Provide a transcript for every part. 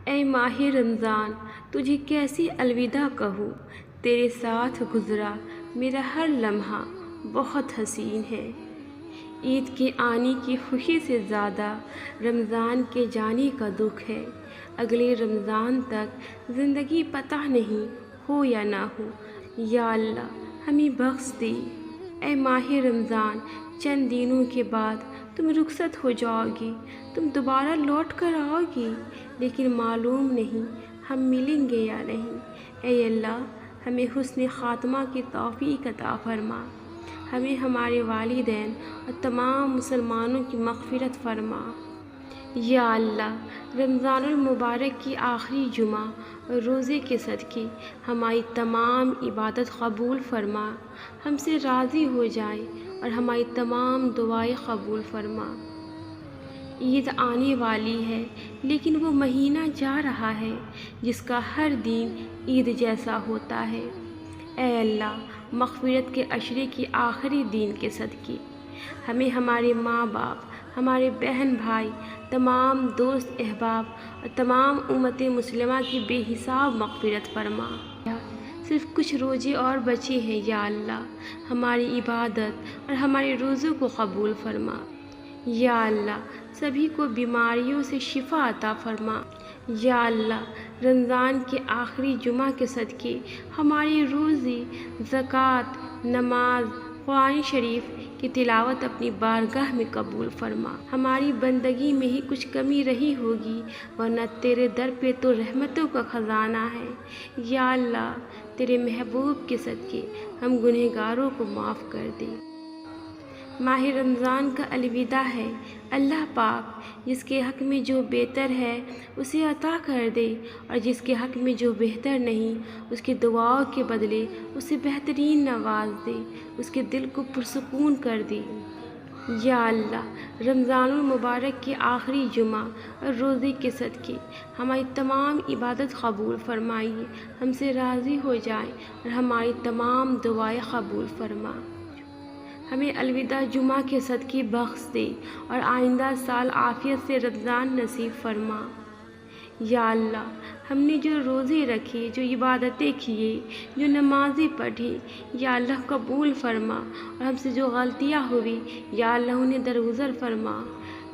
اے ماہ رمضان، تجھے کیسے الوداع کہوں، تیرے ساتھ گزرا میرا ہر لمحہ بہت حسین ہے۔ عید کے آنے کی خوشی سے زیادہ رمضان کے جانے کا دکھ ہے۔ اگلے رمضان تک زندگی پتہ نہیں ہو یا نہ ہو، یا اللہ ہمیں بخش دے۔ اے ماہ رمضان، چند دنوں کے بعد تم رخصت ہو جاؤ گی، تم دوبارہ لوٹ کر آؤ گی، لیکن معلوم نہیں ہم ملیں گے یا نہیں۔ اے اللہ ہمیں حسن خاتمہ کی توفیق عطا فرما، ہمیں ہمارے والدین اور تمام مسلمانوں کی مغفرت فرما۔ یا اللہ رمضان المبارک کی آخری جمعہ اور روزے کے صدقے ہماری تمام عبادت قبول فرما، ہم سے راضی ہو جائے اور ہماری تمام دعائیں قبول فرما۔ عید آنے والی ہے لیکن وہ مہینہ جا رہا ہے جس کا ہر دن عید جیسا ہوتا ہے۔ اے اللہ مغفرت کے عشرے کی آخری دن کے صدقے ہمیں ہمارے ماں باپ، ہمارے بہن بھائی، تمام دوست احباب اور تمام امت مسلمہ کی بے حساب مغفرت فرما۔ صرف کچھ روزے اور بچے ہیں، یا اللہ ہماری عبادت اور ہمارے روزوں کو قبول فرما۔ یا اللہ سبھی کو بیماریوں سے شفا عطا فرما۔ یا اللہ رمضان کے آخری جمعہ کے صدقے ہماری روزی، زکوٰۃ، نماز، قرآن شریف کی تلاوت اپنی بارگاہ میں قبول فرما۔ ہماری بندگی میں ہی کچھ کمی رہی ہوگی، ورنہ تیرے در پہ تو رحمتوں کا خزانہ ہے۔ یا اللہ تیرے محبوب کے صدقے ہم گنہگاروں کو معاف کر دے۔ ماہ رمضان کا الوداع ہے، اللہ پاک جس کے حق میں جو بہتر ہے اسے عطا کر دے، اور جس کے حق میں جو بہتر نہیں اس کی دعاؤں کے بدلے اسے بہترین نواز دے، اس کے دل کو پرسکون کر دے۔ یا اللہ رمضان المبارک کے آخری جمعہ اور روزے کے صدقے ہماری تمام عبادت قبول فرمائیے، ہم سے راضی ہو جائے اور ہماری تمام دعائیں قبول فرما۔ ہمیں الوداع جمعہ کے صدقے بخش دے اور آئندہ سال عافیت سے رمضان نصیب فرما۔ یا اللہ ہم نے جو روزے رکھے، جو عبادتیں کیے، جو نمازیں پڑھی، یا اللہ قبول فرما، اور ہم سے جو غلطیاں ہوئی یا اللہ انہیں درگزر فرما۔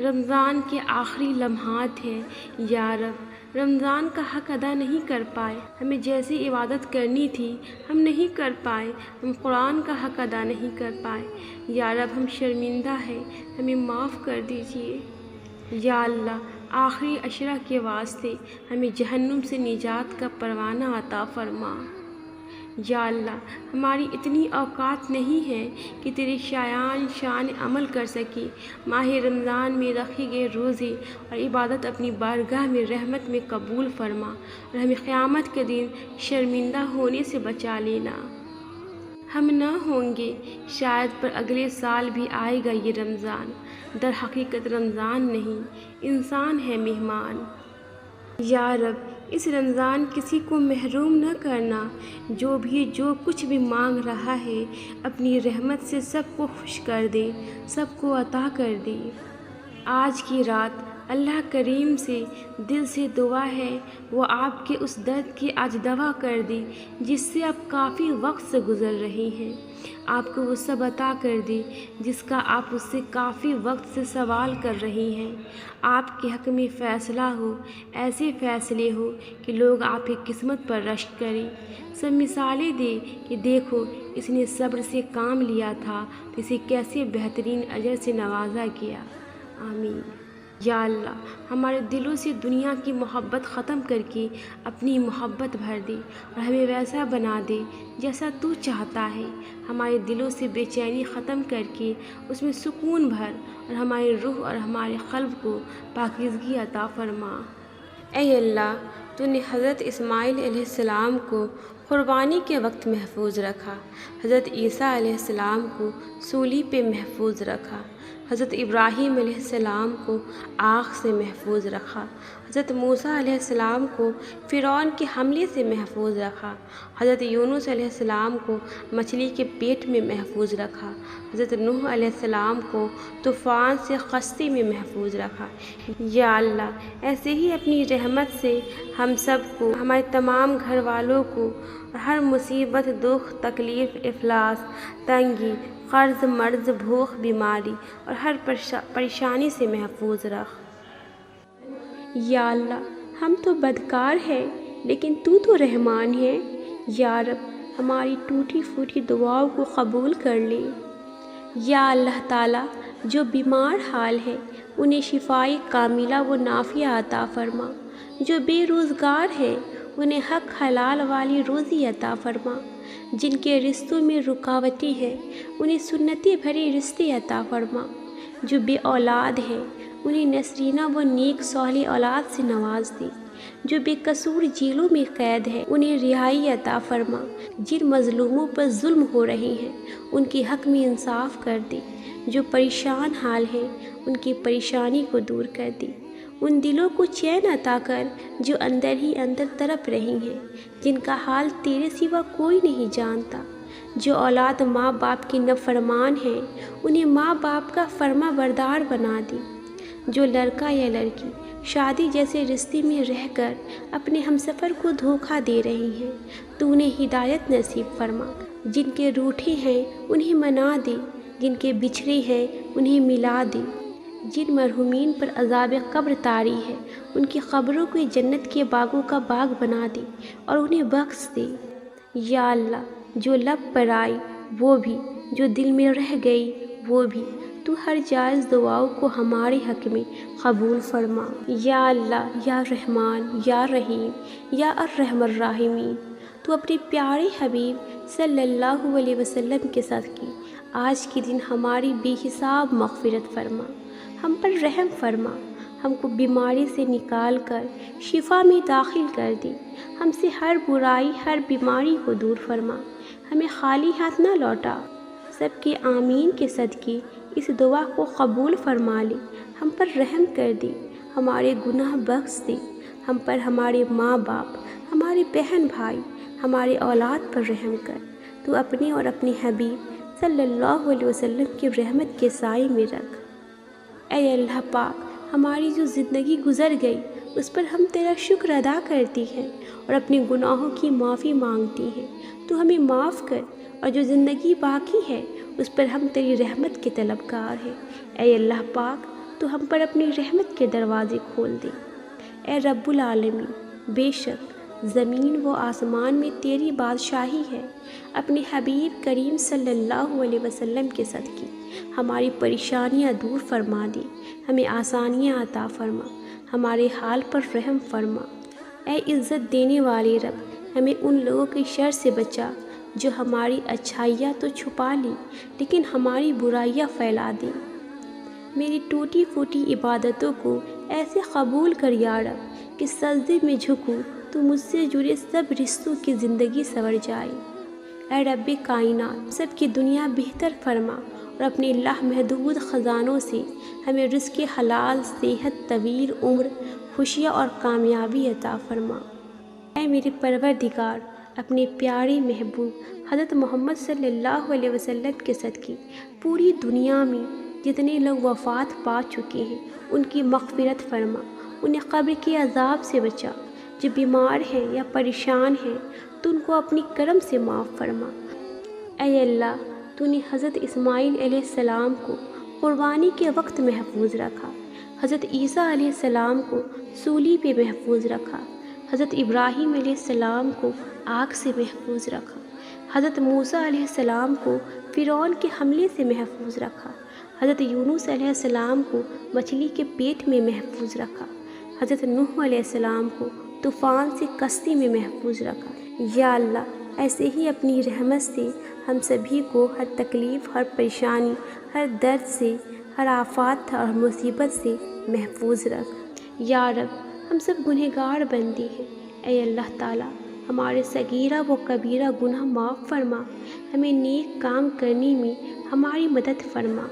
رمضان کے آخری لمحات ہیں، یا رب رمضان کا حق ادا نہیں کر پائے، ہمیں جیسی عبادت کرنی تھی ہم نہیں کر پائے، ہم قرآن کا حق ادا نہیں کر پائے، یا رب ہم شرمندہ ہیں، ہمیں معاف کر دیجیے۔ یا اللہ آخری عشرہ کے واسطے ہمیں جہنم سے نجات کا پروانہ عطا فرما۔ یا اللہ ہماری اتنی اوقات نہیں ہے کہ تیرے شان عمل کر سکیں، ماہ رمضان میں رکھے گئے روزے اور عبادت اپنی بارگاہ میں رحمت میں قبول فرما، اور ہمیں قیامت کے دن شرمندہ ہونے سے بچا لینا۔ ہم نہ ہوں گے شاید، پر اگلے سال بھی آئے گا یہ رمضان، در حقیقت رمضان نہیں انسان ہے مہمان۔ یا رب اس رمضان کسی کو محروم نہ کرنا، جو کچھ بھی مانگ رہا ہے اپنی رحمت سے سب کو خوش کر دے، سب کو عطا کر دے۔ آج کی رات اللہ کریم سے دل سے دعا ہے وہ آپ کے اس درد کی آج دوا کر دے جس سے آپ کافی وقت سے گزر رہی ہیں، آپ کو وہ سب عطا کر دے جس کا آپ اس سے کافی وقت سے سوال کر رہی ہیں۔ آپ کے حق میں فیصلہ ہو، ایسے فیصلے ہو کہ لوگ آپ کی قسمت پر رشک کریں، سب مثالیں دے کہ دیکھو اس نے صبر سے کام لیا تھا تو اسے کیسے بہترین اجر سے نوازا گیا۔ آمین۔ یا اللہ ہمارے دلوں سے دنیا کی محبت ختم کر کے اپنی محبت بھر دے اور ہمیں ویسا بنا دے جیسا تو چاہتا ہے۔ ہمارے دلوں سے بے چینی ختم کر کے اس میں سکون بھر، اور ہماری روح اور ہمارے قلب کو پاکیزگی عطا فرما۔ اے اللہ تو نے حضرت اسماعیل علیہ السلام کو قربانی کے وقت محفوظ رکھا، حضرت عیسیٰ علیہ السلام کو سولی پہ محفوظ رکھا، حضرت ابراہیم علیہ السلام کو آگ سے محفوظ رکھا، حضرت موسیٰ علیہ السلام کو فرعون کے حملے سے محفوظ رکھا، حضرت یونس علیہ السلام کو مچھلی کے پیٹ میں محفوظ رکھا، حضرت نوح علیہ السلام کو طوفان سے کشتی میں محفوظ رکھا۔ یا اللہ، ایسے ہی اپنی رحمت سے ہم سب کو، ہمارے تمام گھر والوں کو ہر مصیبت، دکھ، تکلیف، افلاس، تنگی، قرض، مرض، بھوک، بیماری اور ہر پریشانی سے محفوظ رکھ۔ یا اللہ، ہم تو بدکار ہیں لیکن تو رحمان ہے۔ یا رب، ہماری ٹوٹی پھوٹی دعاؤں کو قبول کر لے۔ یا اللہ تعالیٰ، جو بیمار حال ہے انہیں شفائے کاملہ و نافعہ عطا فرما، جو بے روزگار ہیں انہیں حق حلال والی روزی عطا فرما، جن کے رشتوں میں رکاوٹیں ہیں انہیں سنتی بھری رشتے عطا فرما، جو بے اولاد ہیں انہیں نسرینہ و نیک صالح اولاد سے نواز دے، جو بے قصور جیلوں میں قید ہے انہیں رہائی عطا فرما، جن مظلوموں پر ظلم ہو رہے ہیں ان کے حق میں انصاف کر دے، جو پریشان حال ہیں ان کی پریشانی کو دور کر دے، ان دلوں کو چین عطا کر جو اندر ہی اندر تڑپ رہی ہیں، جن کا حال تیرے سوا کوئی نہیں جانتا، جو اولاد ماں باپ کی نافرمان ہیں انہیں ماں باپ کا فرما بردار بنا دی، جو لڑکا یا لڑکی شادی جیسے رشتے میں رہ کر اپنے ہمسفر کو دھوکہ دے رہی ہیں، تو انہیں ہدایت نصیب فرما، جن کے روٹھے ہیں انہیں منا دے، جن کے بچھڑے ہیں انہیں ملا دے، جن مرحومین پر عذاب قبر طاری ہے ان کی قبروں کو جنت کے باغوں کا باغ بنا دے اور انہیں بخش دے۔ یا اللہ، جو لب پر آئی وہ بھی، جو دل میں رہ گئی وہ بھی، تو ہر جائز دعاؤں کو ہمارے حق میں قبول فرما۔ یا اللہ، یا رحمان، یا رحیم، یا الرحم الراحمین، تو اپنے پیارے حبیب صلی اللہ علیہ وسلم کے صدقے آج کے دن ہماری بے حساب مغفرت فرما، ہم پر رحم فرما، ہم کو بیماری سے نکال کر شفا میں داخل کر دے، ہم سے ہر برائی، ہر بیماری کو دور فرما، ہمیں خالی ہاتھ نہ لوٹا۔ سب کے آمین کے صدقے اس دعا کو قبول فرما لے، ہم پر رحم کر دے، ہمارے گناہ بخش دے، ہم پر، ہمارے ماں باپ، ہمارے بہن بھائی، ہمارے اولاد پر رحم کر، تو اپنے اور اپنے حبیب صلی اللہ علیہ وسلم کی رحمت کے سائے میں رکھ۔ اے اللہ پاک، ہماری جو زندگی گزر گئی اس پر ہم تیرا شکر ادا کرتی ہیں اور اپنے گناہوں کی معافی مانگتی ہیں، تو ہمیں معاف کر، اور جو زندگی باقی ہے اس پر ہم تیری رحمت کے طلبگار ہیں۔ اے اللہ پاک، تو ہم پر اپنی رحمت کے دروازے کھول دے۔ اے رب العالمین، بے شک زمین و آسمان میں تیری بادشاہی ہے، اپنے حبیب کریم صلی اللہ علیہ وسلم کے صدقے ہماری پریشانیاں دور فرما دے، ہمیں آسانیاں عطا فرما، ہمارے حال پر رحم فرما۔ اے عزت دینے والے رب، ہمیں ان لوگوں کی شر سے بچا جو ہماری اچھائیاں تو چھپا لی لیکن ہماری برائیاں پھیلا دیں۔ میری ٹوٹی پھوٹی عبادتوں کو ایسے قبول کر یا رب کہ سجدے میں جھکوں تو مجھ سے جڑے سب رشتوں کی زندگی سنور جائے۔ اے رب کائنات، سب کی دنیا بہتر فرما اور اپنے لامحدود خزانوں سے ہمیں رزق حلال، صحت، طویل عمر، خوشیاں اور کامیابی عطا فرما۔ اے میرے پروردگار، اپنے پیارے محبوب حضرت محمد صلی اللہ علیہ وسلم کے صدقے پوری دنیا میں جتنے لوگ وفات پا چکے ہیں ان کی مغفرت فرما، انہیں قبر کے عذاب سے بچا، جو بیمار ہیں یا پریشان ہیں تو ان کو اپنی کرم سے معاف فرما۔ اے اللہ، تو نے حضرت اسماعیل علیہ السلام کو قربانی کے وقت محفوظ رکھا، حضرت عیسیٰ علیہ السلام کو سولی پہ محفوظ رکھا، حضرت ابراہیم علیہ السلام کو آگ سے محفوظ رکھا، حضرت موسیٰ علیہ السلام کو فرعون کے حملے سے محفوظ رکھا، حضرت یونس علیہ السلام کو مچھلی کے پیٹ میں محفوظ رکھا، حضرت نوح علیہ السلام کو طوفان سے کشتی میں محفوظ رکھا۔ یا اللہ، ایسے ہی اپنی رحمت سے ہم سبھی کو ہر تکلیف، ہر پریشانی، ہر درد سے، ہر آفات اور مصیبت سے محفوظ رکھ۔ یا رب، ہم سب گنہگار بندے ہیں، اے اللہ تعالیٰ ہمارے صغیرہ و کبیرہ گناہ معاف فرما، ہمیں نیک کام کرنے میں ہماری مدد فرما۔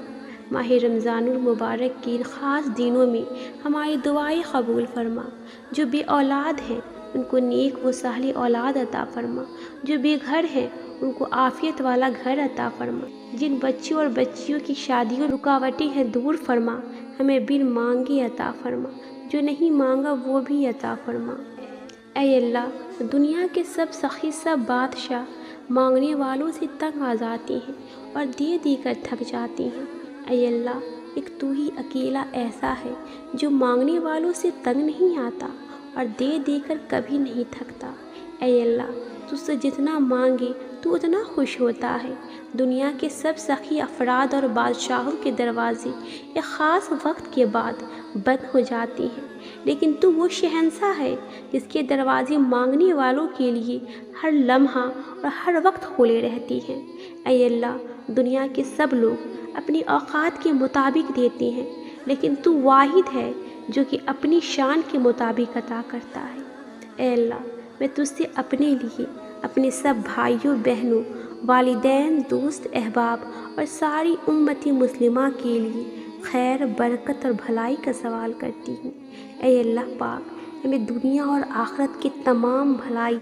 ماہ رمضان المبارک کے خاص دنوں میں ہماری دعائیں قبول فرما۔ جو بے اولاد ہیں ان کو نیک و صالح اولاد عطا فرما، جو بے گھر ہیں ان کو عافیت والا گھر عطا فرما، جن بچوں اور بچیوں کی شادیوں رکاوٹیں ہیں دور فرما، ہمیں بن مانگے عطا فرما، جو نہیں مانگا وہ بھی عطا فرما۔ اے اللہ، دنیا کے سب سخی سب بادشاہ مانگنے والوں سے تنگ آ جاتے ہیں اور دے دے کر تھک جاتے ہیں۔ اے اللہ، ایک تو ہی اکیلا ایسا ہے جو مانگنے والوں سے تنگ نہیں آتا اور دے دے کر کبھی نہیں تھکتا۔ اے اللہ، تجھ سے جتنا مانگے تو اتنا خوش ہوتا ہے۔ دنیا کے سب سخی افراد اور بادشاہوں کے دروازے ایک خاص وقت کے بعد بند ہو جاتے ہیں، لیکن تو وہ شہنشاہ ہے جس کے دروازے مانگنے والوں کے لیے ہر لمحہ اور ہر وقت کھلے رہتے ہیں۔ اے اللہ، دنیا کے سب لوگ اپنی اوقات کے مطابق دیتے ہیں، لیکن تو واحد ہے جو کہ اپنی شان کے مطابق عطا کرتا ہے۔ اے اللہ، میں تجھ سے اپنے لیے، اپنے سب بھائیوں بہنوں، والدین، دوست، احباب اور ساری امت مسلمہ کے لیے خیر، برکت اور بھلائی کا سوال کرتی ہوں۔ اے اللہ پاک، ہمیں دنیا اور آخرت کی تمام بھلائی